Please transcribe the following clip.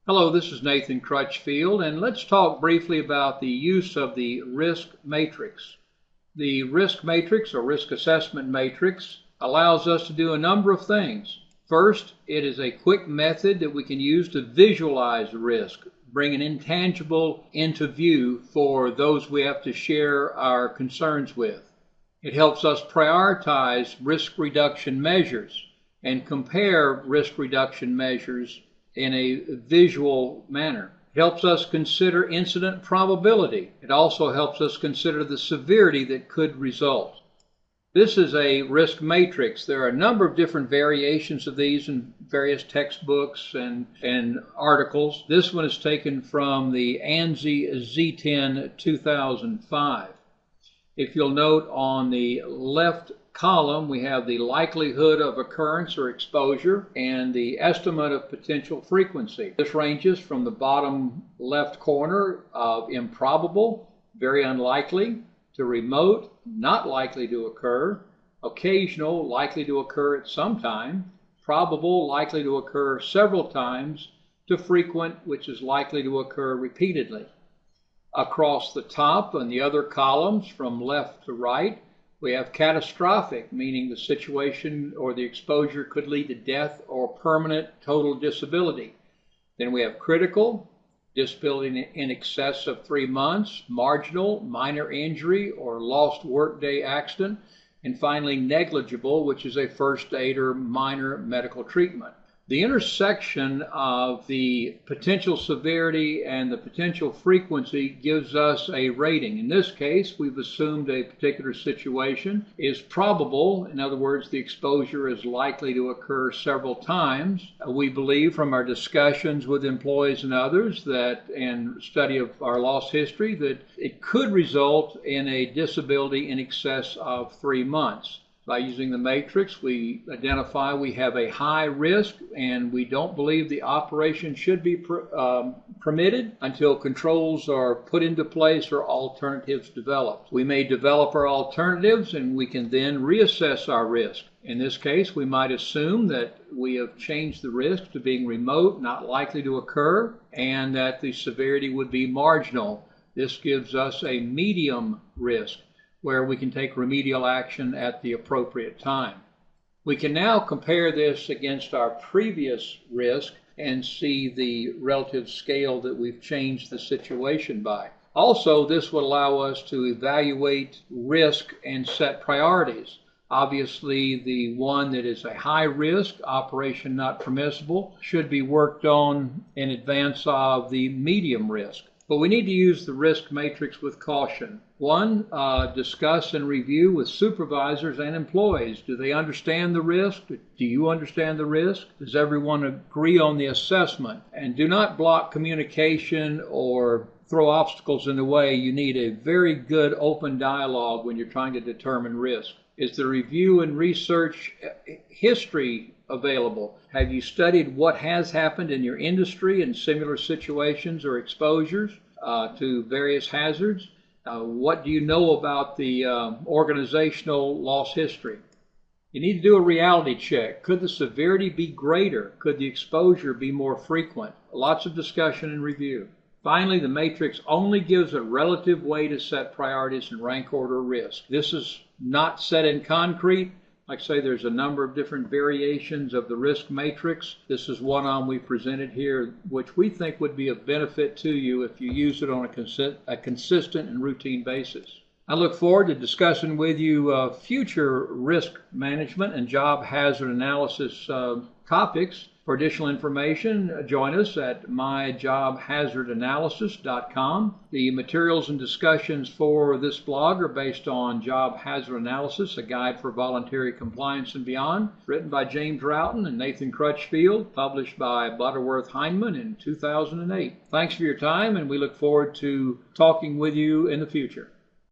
Hello, this is Nathan Crutchfield, and let's talk briefly about the use of the risk matrix. The risk matrix or risk assessment matrix allows us to do a number of things. First, it is a quick method that we can use to visualize risk, bring an intangible into view for those we have to share our concerns with. It helps us prioritize risk reduction measures and compare risk reduction measures in a visual manner. It helps us consider incident probability. It also helps us consider the severity that could result. This is a risk matrix. There are a number of different variations of these in various textbooks and articles. This one is taken from the ANSI Z10 2005. If you'll note on the left column, we have the likelihood of occurrence or exposure and the estimate of potential frequency. This ranges from the bottom left corner of improbable, very unlikely, to remote, not likely to occur, occasional, likely to occur at some time, probable, likely to occur several times, to frequent, which is likely to occur repeatedly. Across the top and the other columns from left to right, we have catastrophic, meaning the situation or the exposure could lead to death or permanent total disability. Then we have critical, disability in excess of 3 months, marginal, minor injury or lost workday accident, and finally negligible, which is a first aid or minor medical treatment. The intersection of the potential severity and the potential frequency gives us a rating. In this case, we've assumed a particular situation is probable. In other words, the exposure is likely to occur several times. We believe from our discussions with employees and others that, and study of our loss history, that it could result in a disability in excess of 3 months. By using the matrix, we identify we have a high risk and we don't believe the operation should be permitted until controls are put into place or alternatives developed. We may develop our alternatives and we can then reassess our risk. In this case, we might assume that we have changed the risk to being remote, not likely to occur, and that the severity would be marginal. This gives us a medium risk, where we can take remedial action at the appropriate time. We can now compare this against our previous risk and see the relative scale that we've changed the situation by. Also, this would allow us to evaluate risk and set priorities. Obviously, the one that is a high risk, operation not permissible, should be worked on in advance of the medium risk. But we need to use the risk matrix with caution. One, discuss and review with supervisors and employees. Do they understand the risk? Do you understand the risk? Does everyone agree on the assessment? And do not block communication or throw obstacles in the way. You need a very good open dialogue when you're trying to determine risk. Is the review and research history available? Have you studied what has happened in your industry in similar situations or exposures to various hazards? What do you know about the organizational loss history? You need to do a reality check. Could the severity be greater? Could the exposure be more frequent? Lots of discussion and review. Finally, the matrix only gives a relative way to set priorities and rank order risk. This is not set in concrete. Like I say, there's a number of different variations of the risk matrix. This is one we presented here, which we think would be of benefit to you if you use it on a consistent and routine basis. I look forward to discussing with you future risk management and job hazard analysis topics. For additional information, join us at myjobhazardanalysis.com. The materials and discussions for this blog are based on Job Hazard Analysis, a guide for voluntary compliance and beyond, written by James Roughton and Nathan Crutchfield, published by Butterworth Heinemann in 2008. Thanks for your time, and we look forward to talking with you in the future.